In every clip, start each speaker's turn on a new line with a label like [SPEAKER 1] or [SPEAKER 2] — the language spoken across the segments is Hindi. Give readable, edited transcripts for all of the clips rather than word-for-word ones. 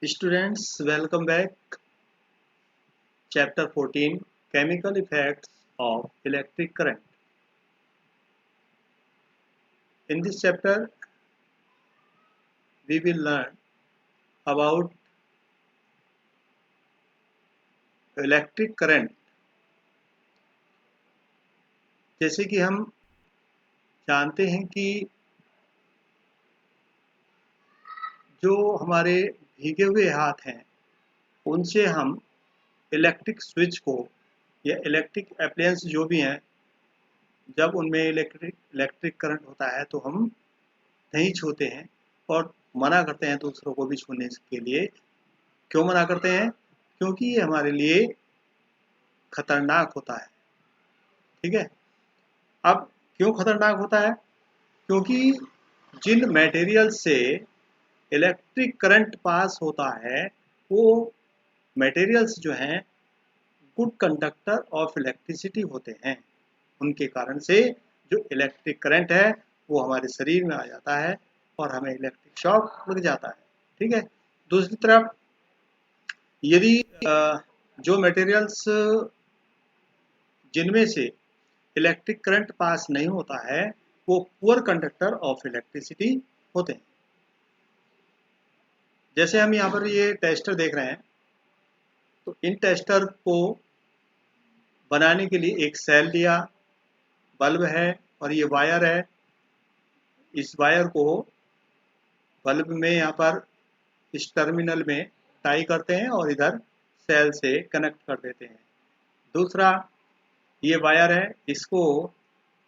[SPEAKER 1] Students, welcome back. Chapter 14 Chemical Effects of Electric Current. In this chapter, we will learn about electric current. जैसे कि हम जानते हैं कि जो हमारे भीगे हुए हाथ हैं उनसे हम इलेक्ट्रिक स्विच को या इलेक्ट्रिक अप्लायंस जो भी हैं जब उनमें इलेक्ट्रिक करंट होता है तो हम नहीं छूते हैं और मना करते हैं दूसरों को भी छूने के लिए। क्यों मना करते हैं? क्योंकि ये हमारे लिए खतरनाक होता है। ठीक है, अब क्यों खतरनाक होता है? क्योंकि जिन मटेरियल से इलेक्ट्रिक करंट पास होता है वो मटेरियल्स जो हैं गुड कंडक्टर ऑफ इलेक्ट्रिसिटी होते हैं। उनके कारण से जो इलेक्ट्रिक करंट है वो हमारे शरीर में आ जाता है और हमें इलेक्ट्रिक शॉक लग जाता है। ठीक है, दूसरी तरफ यदि जो मटेरियल्स जिनमें से इलेक्ट्रिक करंट पास नहीं होता है वो पुअर कंडक्टर ऑफ इलेक्ट्रिसिटी होते हैं। जैसे हम यहाँ पर ये टेस्टर देख रहे हैं, तो इन टेस्टर को बनाने के लिए एक सेल लिया, बल्ब है और ये वायर है। इस वायर को बल्ब में यहाँ पर इस टर्मिनल में टाई करते हैं और इधर सेल से कनेक्ट कर देते हैं। दूसरा ये वायर है, इसको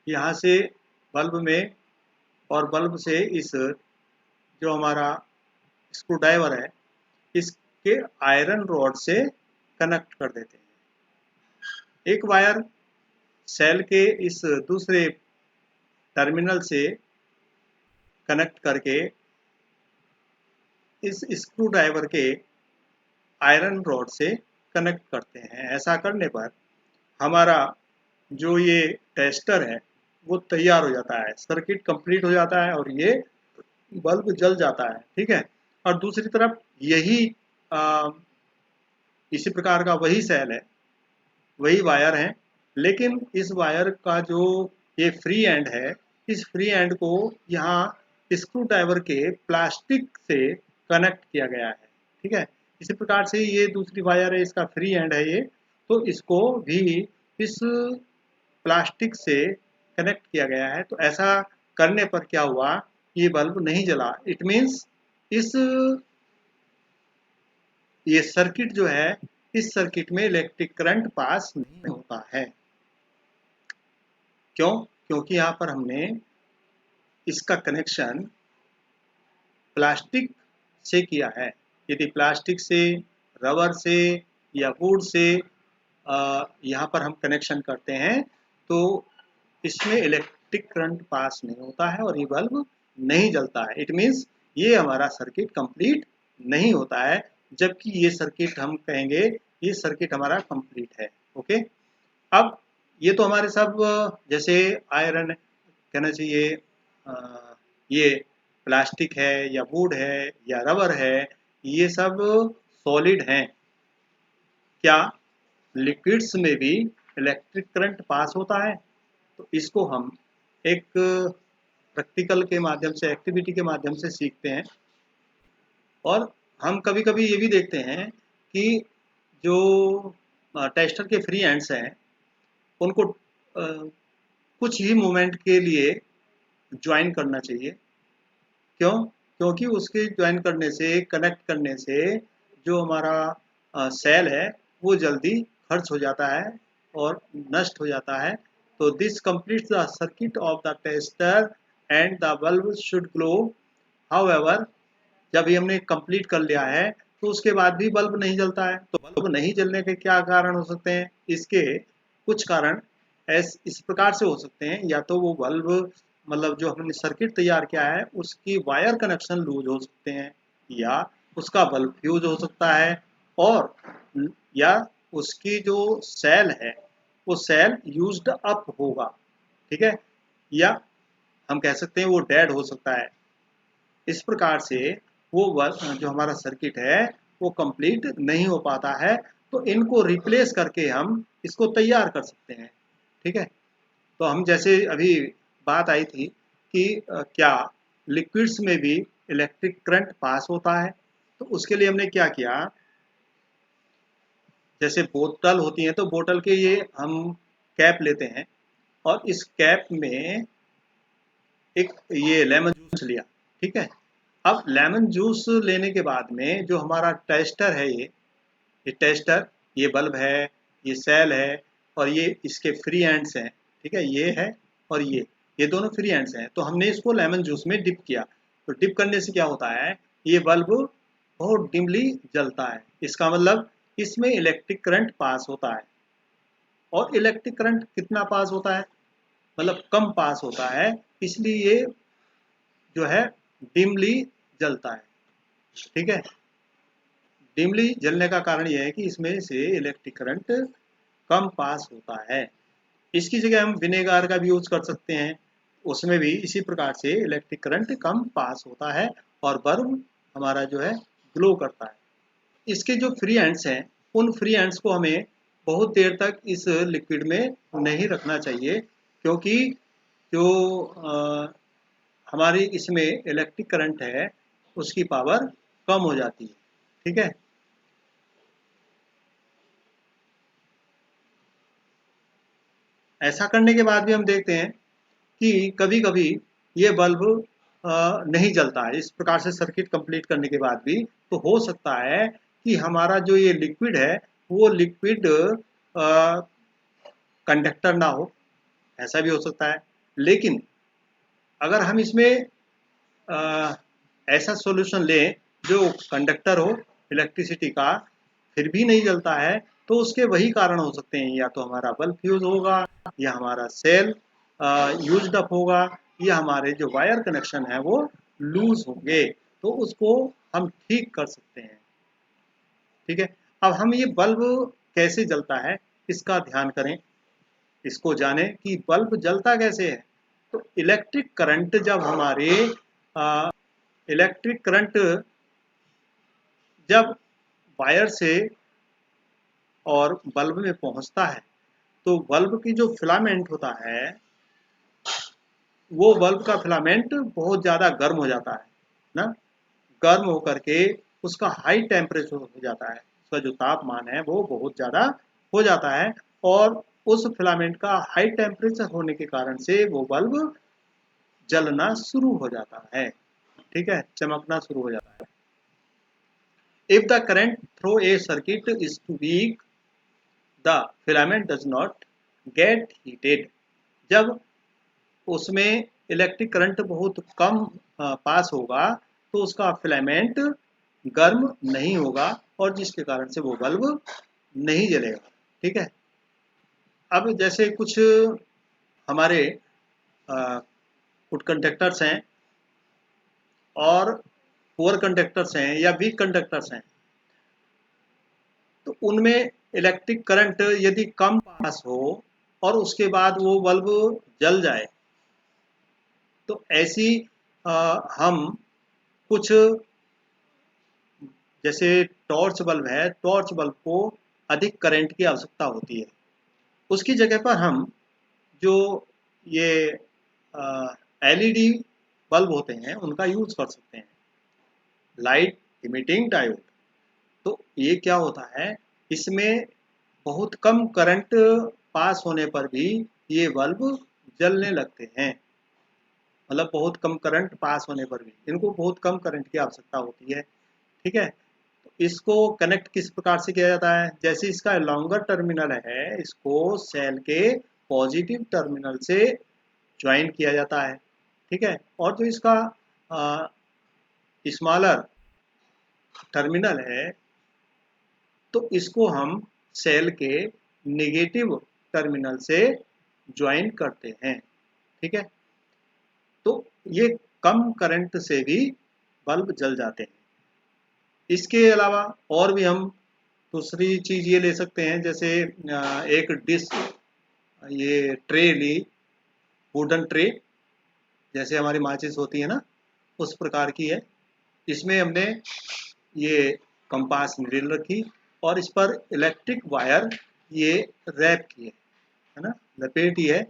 [SPEAKER 1] यहाँ से बल्ब में और बल्ब से इस जो हमारा स्क्रू ड्राइवर है इसके आयरन रॉड से कनेक्ट कर देते हैं। एक वायर सेल के इस दूसरे टर्मिनल से कनेक्ट करके इस स्क्रू ड्राइवर के आयरन रॉड से कनेक्ट करते हैं। ऐसा करने पर हमारा जो ये टेस्टर है वो तैयार हो जाता है, सर्किट कंप्लीट हो जाता है और ये बल्ब जल जाता है। ठीक है, और दूसरी तरफ यही इसी प्रकार का वही सेल है, वही वायर है, लेकिन इस वायर का जो ये फ्री एंड है, इस फ्री एंड को यहाँ स्क्रू ड्राइवर के प्लास्टिक से कनेक्ट किया गया है। ठीक है, इसी प्रकार से ये दूसरी वायर है, इसका फ्री एंड है ये, तो इसको भी इस प्लास्टिक से कनेक्ट किया गया है। तो ऐसा करने पर क्या हुआ, ये बल्ब नहीं जला। इट मीन्स इस ये सर्किट जो है, इस सर्किट में इलेक्ट्रिक करंट पास नहीं होता है। क्यों? क्योंकि यहाँ पर हमने इसका कनेक्शन प्लास्टिक से किया है। यदि प्लास्टिक से, रबर से या वुड से यहाँ पर हम कनेक्शन करते हैं तो इसमें इलेक्ट्रिक करंट पास नहीं होता है और ये बल्ब नहीं जलता है। इट मीन्स ये हमारा सर्किट कंप्लीट नहीं होता है, जबकि ये सर्किट हम कहेंगे ये सर्किट हमारा कंप्लीट है। ओके, अब ये तो हमारे सब जैसे आयरन कहना चाहिए, ये प्लास्टिक है या वुड है या रबर है, ये सब सॉलिड हैं। क्या लिक्विड्स में भी इलेक्ट्रिक करंट पास होता है? तो इसको हम एक प्रैक्टिकल के माध्यम से, एक्टिविटी के माध्यम से सीखते हैं। और हम कभी कभी ये भी देखते हैं कि जो टेस्टर के फ्री एंड्स हैं उनको कुछ ही मोमेंट के लिए ज्वाइन करना चाहिए। क्यों? क्योंकि उसके ज्वाइन करने से, कनेक्ट करने से जो हमारा सेल है वो जल्दी खर्च हो जाता है और नष्ट हो जाता है। तो this completes the circuit of the tester and the bulb should glow. However, जब ये हमने कंप्लीट कर लिया है तो उसके बाद भी बल्ब नहीं जलता है। तो बल्ब नहीं जलने के क्या कारण हो सकते हैं? इसके कुछ कारण इस प्रकार से हो सकते हैं। या तो वो बल्ब मतलब जो हमने सर्किट तैयार किया है उसकी वायर कनेक्शन लूज हो सकते हैं, या उसका बल्ब फ्यूज हो सकता है, और या उसकी जो सेल है वो सेल यूज्ड अप होगा। ठीक है, या हम कह सकते हैं वो डेड हो सकता है। इस प्रकार से वो जो हमारा सर्किट है वो कंप्लीट नहीं हो पाता है। तो इनको रिप्लेस करके हम इसको तैयार कर सकते हैं। ठीक है, तो हम जैसे अभी बात आई थी कि क्या लिक्विड्स में भी इलेक्ट्रिक करंट पास होता है। तो उसके लिए हमने क्या किया, जैसे बोतल होती है तो बोतल के ये हम कैप लेते हैं और इस कैप में एक ये लेमन जूस लिया। ठीक है, अब लेमन जूस लेने के बाद में जो हमारा टेस्टर है, ये टेस्टर, ये बल्ब है, ये सेल है और ये इसके फ्री एंड्स हैं। ठीक है, ये है और ये दोनों फ्री एंड्स हैं। तो हमने इसको लेमन जूस में डिप किया। तो डिप करने से क्या होता है, ये बल्ब बहुत डिमली जलता है। इसका मतलब इसमें इलेक्ट्रिक करंट पास होता है। और इलेक्ट्रिक करंट कितना पास होता है, मतलब कम पास होता है, इसलिए ये जो है डिमली जलता है। ठीक है, डिमली जलने का कारण यह है कि इसमें से इलेक्ट्रिक करंट कम पास होता है। इसकी जगह हम विनेगार का भी यूज कर सकते हैं, उसमें भी इसी प्रकार से इलेक्ट्रिक करंट कम पास होता है और बल्ब हमारा जो है ग्लो करता है। इसके जो फ्री एंड्स हैं, उन फ्री एंड्स को हमें बहुत देर तक इस लिक्विड में नहीं रखना चाहिए, क्योंकि जो हमारी इसमें इलेक्ट्रिक करंट है उसकी पावर कम हो जाती है। ठीक है, ऐसा करने के बाद भी हम देखते हैं कि कभी-कभी ये बल्ब नहीं जलता है। इस प्रकार से सर्किट कंप्लीट करने के बाद भी तो हो सकता है कि हमारा जो ये लिक्विड है वो लिक्विड कंडक्टर ना हो, ऐसा भी हो सकता है। लेकिन अगर हम इसमें अ, ऐसा सॉल्यूशन लें जो कंडक्टर हो इलेक्ट्रिसिटी का, फिर भी नहीं जलता है, तो उसके वही कारण हो सकते हैं, या तो हमारा बल्ब फ्यूज होगा, या हमारा सेल यूज्ड अप होगा, या हमारे जो वायर कनेक्शन है वो लूज होंगे। तो उसको हम ठीक कर सकते हैं। ठीक है, अब हम ये बल्ब कैसे जलता है इसका ध्यान करें, इसको जाने कि बल्ब जलता कैसे है। तो इलेक्ट्रिक करंट जब हमारे इलेक्ट्रिक करंट जब वायर से और बल्ब में पहुंचता है, तो बल्ब की जो फिलामेंट होता है, वो बल्ब का फिलामेंट बहुत ज़्यादा गर्म हो जाता है ना। गर्म होकर के उसका हाई टेम्परेचर हो जाता है, उसका जो तापमान है वो बहुत ज़्यादा हो जाता है। और उस फिलामेंट का हाई टेम्परेचर होने के कारण से वो बल्ब जलना शुरू हो जाता है। ठीक है, चमकना शुरू हो जाता है। If the current through a circuit is too weak, the filament does not get heated. जब उसमें इलेक्ट्रिक करंट बहुत कम पास होगा तो उसका फिलामेंट गर्म नहीं होगा और जिसके कारण से वो बल्ब नहीं जलेगा। ठीक है, अब जैसे कुछ हमारे गुड कंडक्टर्स हैं और पुअर कंडक्टर्स हैं या वीक कंडक्टर्स हैं, तो उनमें इलेक्ट्रिक करंट यदि कम पास हो और उसके बाद वो बल्ब जल जाए, तो ऐसी हम कुछ, जैसे टॉर्च बल्ब है, टॉर्च बल्ब को अधिक करंट की आवश्यकता होती है। उसकी जगह पर हम जो ये एलईडी बल्ब होते हैं उनका यूज कर सकते हैं, लाइट इमिटिंग डायोड। तो ये क्या होता है, इसमें बहुत कम करंट पास होने पर भी ये बल्ब जलने लगते हैं। मतलब बहुत कम करंट पास होने पर भी इनको बहुत कम करंट की आवश्यकता होती है। ठीक है, तो इसको कनेक्ट किस प्रकार से किया जाता है, जैसे इसका लॉन्गर टर्मिनल है, इसको सेल के पॉजिटिव टर्मिनल से ज्वाइन किया जाता है। ठीक है, और जो इसका स्मॉलर टर्मिनल है, तो इसको हम सेल के नेगेटिव टर्मिनल से ज्वाइन करते हैं। ठीक है, तो ये कम करंट से भी बल्ब जल जाते हैं। इसके अलावा और भी हम दूसरी चीज ये ले सकते हैं, जैसे एक डिश, ये ट्रे ली, वुडन ट्रे, जैसे हमारी माचिस होती है ना, उस प्रकार की है। इसमें हमने ये कंपास नीडल रखी और इस पर इलेक्ट्रिक वायर ये रैप किए, है ना, लपेटी है,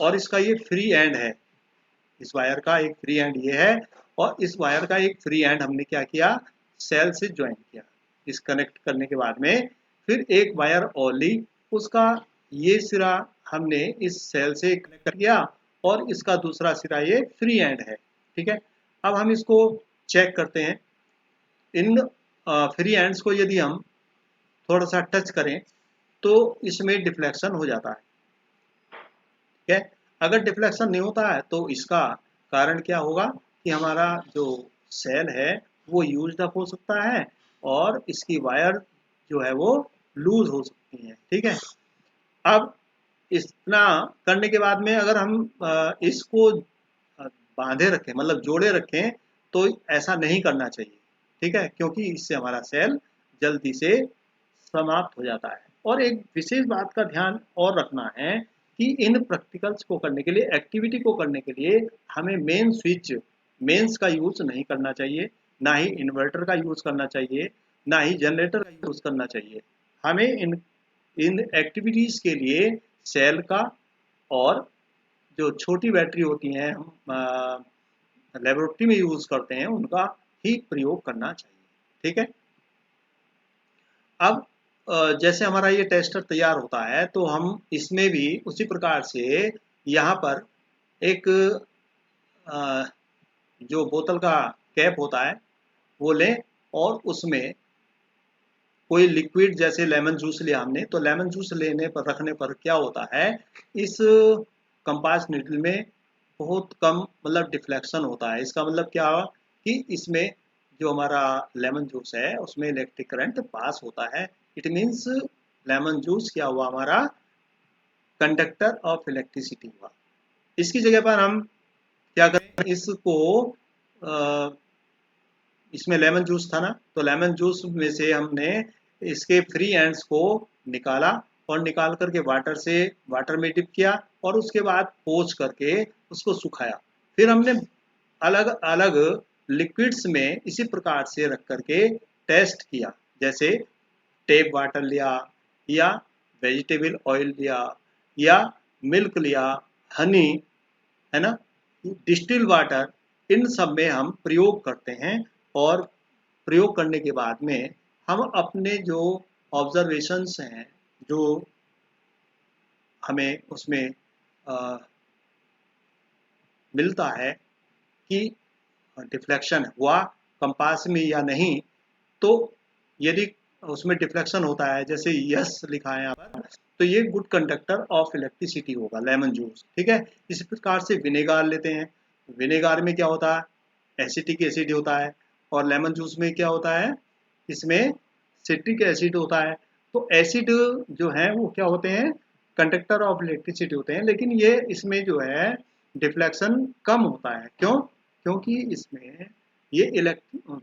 [SPEAKER 1] और इसका ये फ्री एंड है, इस वायर का एक फ्री एंड ये है, और इस वायर का एक फ्री एंड हमने क्या किया, सेल से ज्वाइन किया। इस कनेक्ट करने के बाद में फिर एक वायर और ली, उसका ये सिरा हमने इस सेल से कनेक्ट किया और इसका दूसरा सिरा ये फ्री एंड है, ठीक है। अब हम इसको चेक करते हैं। इन फ्री एंड्स को यदि हम थोड़ा सा टच करें तो इसमें डिफ्लेक्शन हो जाता है, ठीक है। अगर डिफ्लेक्शन नहीं होता है तो इसका कारण क्या होगा कि हमारा जो सेल है वो यूज्ड अप हो सकता है और इसकी वायर जो है वो लूज हो सकती है, ठीक है। अब इतना करने के बाद में अगर हम इसको बांधे रखें, मतलब जोड़े रखें, तो ऐसा नहीं करना चाहिए, ठीक है, क्योंकि इससे हमारा सेल जल्दी से समाप्त हो जाता है। और एक विशेष बात का ध्यान और रखना है कि इन प्रैक्टिकल्स को करने के लिए, एक्टिविटी को करने के लिए हमें मेन स्विच, मेंस का यूज नहीं करना चाहिए, ना ही इन्वर्टर का यूज करना चाहिए, ना ही जनरेटर का यूज करना चाहिए। हमें इन इन एक्टिविटीज के लिए सेल का और जो छोटी बैटरी होती हैं हम लेबोरेटरी में यूज करते हैं उनका ही प्रयोग करना चाहिए, ठीक है। अब जैसे हमारा ये टेस्टर तैयार होता है तो हम इसमें भी उसी प्रकार से यहाँ पर एक जो बोतल का कैप होता है वो लें और उसमें कोई लिक्विड जैसे लेमन जूस लिया हमने, तो लेमन जूस लेने पर रखने पर क्या होता है, इस कंपास नीडल में बहुत कम मतलब डिफ्लेक्शन होता है। इसका मतलब क्या हुआ कि इसमें जो हमारा लेमन जूस है उसमें इलेक्ट्रिक करंट पास होता है। इट मीन्स लेमन जूस क्या हुआ, हमारा कंडक्टर ऑफ इलेक्ट्रिसिटी हुआ। इसकी जगह पर हम क्या करें, इसको इसमें लेमन जूस था ना, तो लेमन जूस में से हमने इसके फ्री एंड्स को निकाला और निकाल करके वाटर में डिप किया और उसके बाद पोंछ करके उसको सुखाया। फिर हमने अलग अलग लिक्विड्स में इसी प्रकार से रख करके टेस्ट किया, जैसे टेप वाटर लिया या वेजिटेबल ऑयल लिया या मिल्क लिया, हनी, है ना, डिस्टिल वाटर, इन सब में हम प्रयोग करते हैं। और प्रयोग करने के बाद में हम अपने जो ऑब्जर्वेशंस हैं, जो हमें उसमें आ, मिलता है कि डिफ्लेक्शन हुआ कंपास में या नहीं, तो यदि उसमें डिफ्लेक्शन होता है जैसे यस लिखा है यहाँ पर, तो ये गुड कंडक्टर ऑफ इलेक्ट्रिसिटी होगा लेमन जूस, ठीक है। इस प्रकार से विनेगार लेते हैं, विनेगार में क्या होता है, एसिटिक एसिड होता है, और लेमन जूस में क्या होता है, इसमें सिट्रिक एसिड होता है। तो एसिड जो है वो क्या होते हैं, कंडक्टर ऑफ इलेक्ट्रिसिटी होते हैं, लेकिन ये इसमें जो है डिफ्लेक्शन कम होता है। क्यों? क्योंकि इसमें ये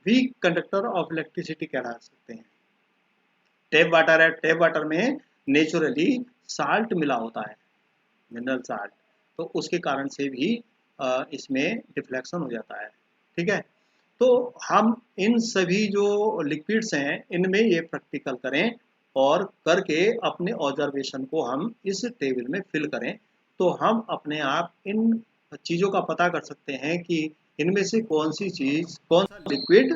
[SPEAKER 1] वीक कंडक्टर ऑफ इलेक्ट्रिसिटी कहला सकते हैं। टैप वाटर है, टैप वाटर में नेचुरली साल्ट मिला होता है, मिनरल साल्ट, तो उसके कारण से भी इसमें डिफ्लेक्शन हो जाता है, ठीक है। तो हम इन सभी जो लिक्विड्स हैं इनमें ये प्रैक्टिकल करें और करके अपने ऑब्जर्वेशन को हम इस टेबल में फिल करें, तो हम अपने आप इन चीज़ों का पता कर सकते हैं कि इनमें से कौन सी चीज़, कौन सा लिक्विड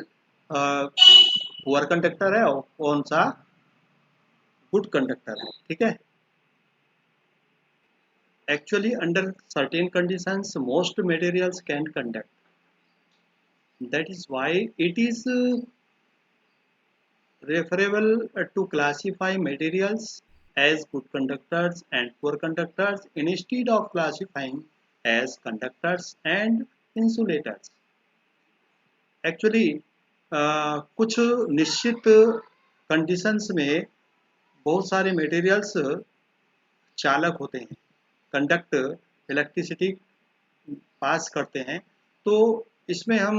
[SPEAKER 1] पुअर कंडक्टर है और कौन सा गुड कंडक्टर है, ठीक है। Actually, under certain conditions, most materials can conduct. That is why it is preferable to classify materials as good conductors and poor conductors instead of classifying as conductors and insulators. Actually, कुछ निश्चित कंडीशंस में बहुत सारे मटेरियल्स चालक होते हैं, कंडक्ट इलेक्ट्रिसिटी पास करते हैं। तो इसमें हम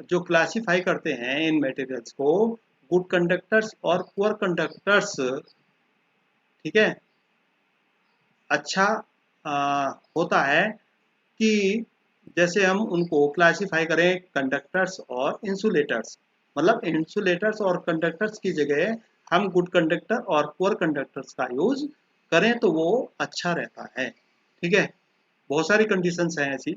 [SPEAKER 1] जो क्लासिफाई करते हैं इन मटेरियल्स को, गुड कंडक्टर्स और पुअर कंडक्टर्स, ठीक है। अच्छा होता है कि जैसे हम उनको क्लासिफाई करें कंडक्टर्स और इंसुलेटर्स, मतलब इंसुलेटर्स और कंडक्टर्स की जगह हम गुड कंडक्टर और पुअर कंडक्टर्स का यूज करें तो वो अच्छा रहता है। ठीक है, बहुत सारी कंडीशंस हैं ऐसी।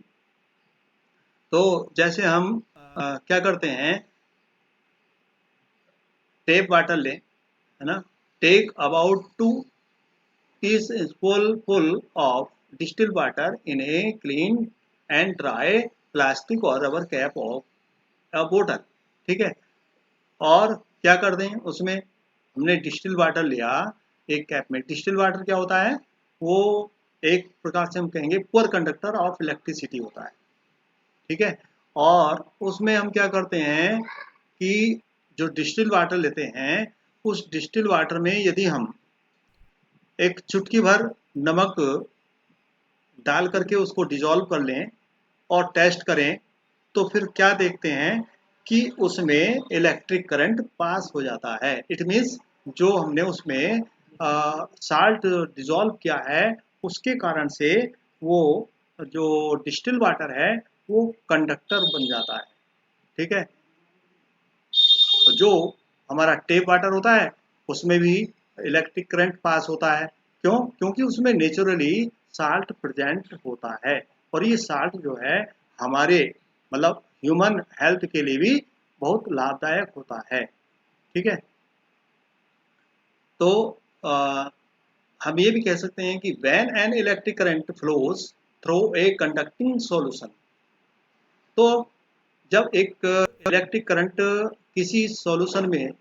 [SPEAKER 1] तो जैसे हम क्या करते हैं, टेप वाटर लें, है ना, take about 2 teaspoonful of distilled water in a clean and dry plastic or rubber cap of a bottle। ठीक है, और क्या कर दें उसमें, हमने डिस्टिल वाटर लिया एक कैप में। डिस्टिल वाटर क्या होता है, वो एक प्रकार से हम कहेंगे पुअर कंडक्टर ऑफ इलेक्ट्रिसिटी होता है। ठीक है, और उसमें हम क्या करते हैं कि जो डिस्टिल वाटर लेते हैं, उस डिस्टिल वाटर में यदि हम एक चुटकी भर नमक डाल करके उसको डिजोल्व कर लें और टेस्ट करें, तो फिर क्या देखते हैं कि उसमें इलेक्ट्रिक करंट पास हो जाता है। इट मीन्स जो हमने उसमें साल्ट डिजोल्व किया है, उसके कारण से वो जो डिस्टिल वाटर है वो कंडक्टर बन जाता है। ठीक है, तो जो हमारा टेप वाटर होता है उसमें भी इलेक्ट्रिक करंट पास होता है। क्यों? क्योंकि उसमें नेचुरली साल्ट प्रेजेंट होता है, और ये साल्ट जो है हमारे मतलब ह्यूमन हेल्थ के लिए भी बहुत लाभदायक होता है। ठीक है, तो आ, हम ये भी कह सकते हैं कि when an electric current flows through a conducting solution, तो जब एक इलेक्ट्रिक करंट किसी सॉल्यूशन में,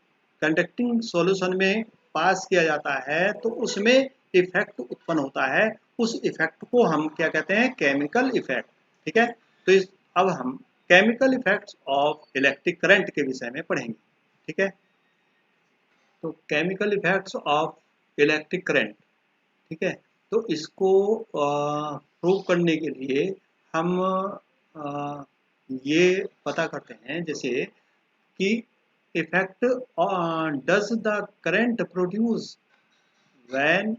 [SPEAKER 1] कंडक्टिंग सॉल्यूशन में पास किया जाता है, तो उसमें इफेक्ट उत्पन्न होता है। उस इफेक्ट को हम क्या कहते हैं, केमिकल इफेक्ट। ठीक है, तो अब हम chemical effects of electric current के विषय में पढ़ेंगे। ठीक है, तो chemical effects of electric current. ठीक है, तो इसको प्रूव करने के लिए हम ये पता करते हैं, जैसे कि effect does the current produce when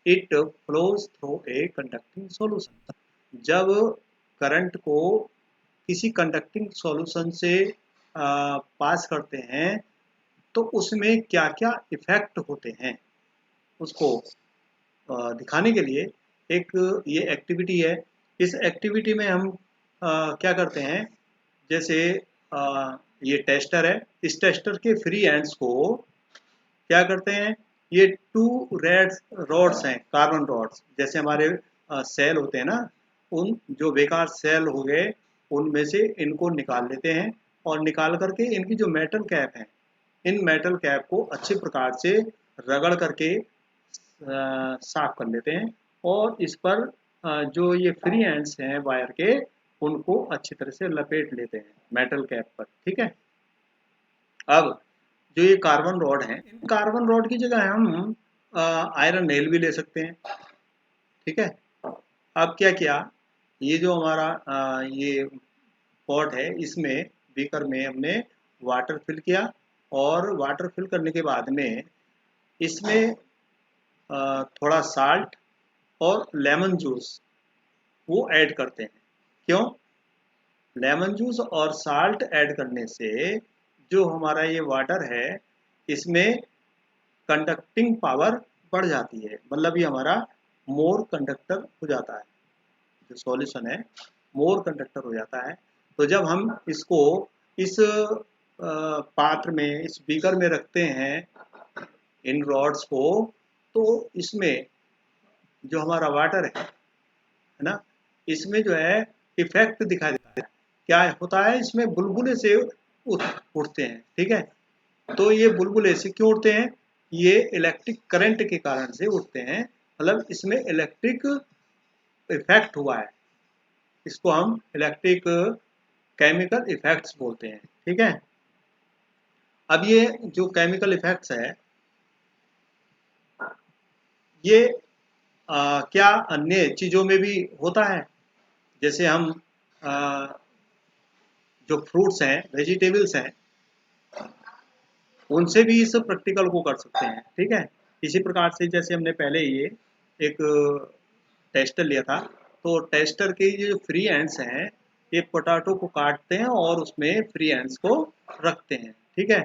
[SPEAKER 1] it flows through a conducting solution. जब करंट को किसी कंडक्टिंग सॉल्यूशन से पास करते हैं, तो उसमें क्या क्या इफेक्ट होते हैं, उसको दिखाने के लिए एक ये एक्टिविटी है। इस एक्टिविटी में हम क्या करते हैं, जैसे ये टेस्टर है, इस टेस्टर के फ्री एंड्स को क्या करते हैं, ये 2 रेड रॉड्स हैं, कार्बन रॉड्स, जैसे हमारे सेल होते हैं ना, उन जो बेकार सेल हो गए उनमें से इनको निकाल लेते हैं, और निकाल करके इनकी जो मेटल कैप है, इन मेटल कैप को अच्छे प्रकार से रगड़ करके साफ कर लेते हैं, और इस पर जो ये फ्री एंड्स हैं वायर के, उनको अच्छी तरह से लपेट लेते हैं मेटल कैप पर। ठीक है, अब जो ये कार्बन रॉड हैं, इन कार्बन रॉड की जगह हम आयरन नेल भी ले सकते हैं। ठीक है, अब क्या किया, ये जो हमारा ये पॉट है, इसमें बीकर में हमने वाटर फिल किया, और वाटर फिल करने के बाद में इसमें थोड़ा साल्ट और लेमन जूस वो ऐड करते हैं। क्यों? लेमन जूस और साल्ट ऐड करने से जो हमारा ये वाटर है, इसमें कंडक्टिंग पावर बढ़ जाती है, मतलब ये हमारा मोर कंडक्टर हो जाता है, जो सॉल्यूशन है मोर कंडक्टर हो जाता है। तो जब हम इसको इस पात्र में, इस बीकर में रखते हैं इन रॉड्स को, तो इसमें जो हमारा वाटर है ना, इसमें जो है इफेक्ट दिखाई देता है। क्या होता है, इसमें बुलबुले से उठते हैं। ठीक है, तो ये बुलबुले से क्यों उठते हैं, ये इलेक्ट्रिक करंट के कारण से उठते हैं, मतलब इसमें इलेक्ट्रिक इफेक्ट हुआ है। इसको हम इलेक्ट्रिक केमिकल इफेक्ट्स बोलते हैं। ठीक है, अब ये जो केमिकल इफेक्ट्स है, ये क्या अन्य चीज़ों में भी होता है, जैसे हम आ, जो फ्रूट्स हैं, वेजिटेबल्स हैं, उनसे भी इस प्रैक्टिकल को कर सकते हैं। ठीक है, इसी प्रकार से जैसे हमने पहले ये एक टेस्टर लिया था, तो टेस्टर के ये जो फ्री एंड्स हैं, ये पोटैटो को काटते हैं और उसमें फ्री एंड्स को रखते हैं। ठीक है,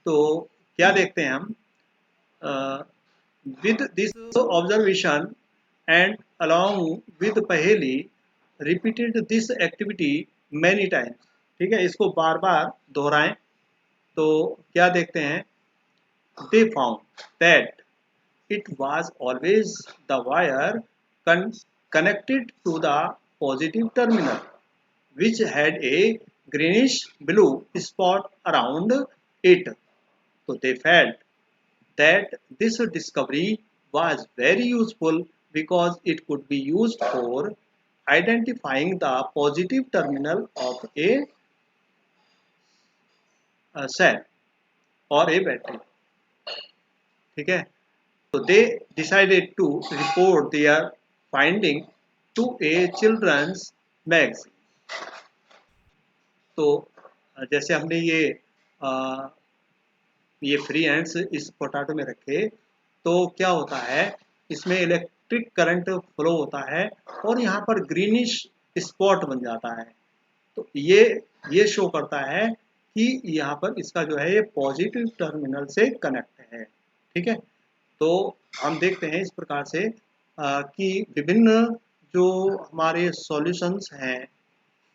[SPEAKER 1] तो क्या देखते हैं हम, with this observation and along with पहेली repeated this activity many times, ठीक है, इसको बार बार दोहराएं, तो क्या देखते हैं, they found that it was always the wire connected to the positive terminal which had a greenish blue spot around it. So they felt that this discovery was very useful because it could be used for identifying the positive terminal of a cell or a battery. ठीक है, so they decided to report their finding to a children's magazine. तो जैसे हमने ये फ्री एंड्स इस पोटैटो में रखे, तो क्या होता है, इसमें इलेक्ट्रिक करंट फ्लो होता है और यहाँ पर ग्रीनिश स्पॉट बन जाता है। तो ये शो करता है कि यहाँ पर इसका जो है ये पॉजिटिव टर्मिनल से कनेक्ट है। ठीक है, तो हम देखते हैं इस प्रकार से कि विभिन्न जो हमारे सॉल्यूशंस हैं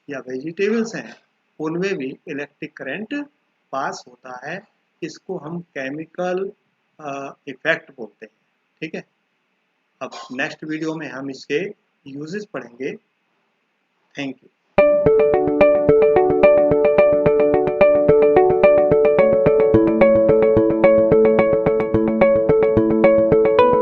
[SPEAKER 1] या वेजिटेबल्स हैं उनमें भी इलेक्ट्रिक करंट पास होता है। इसको हम केमिकल इफेक्ट बोलते हैं। ठीक है, अब नेक्स्ट वीडियो में हम इसके यूजेस पढ़ेंगे। Thank you.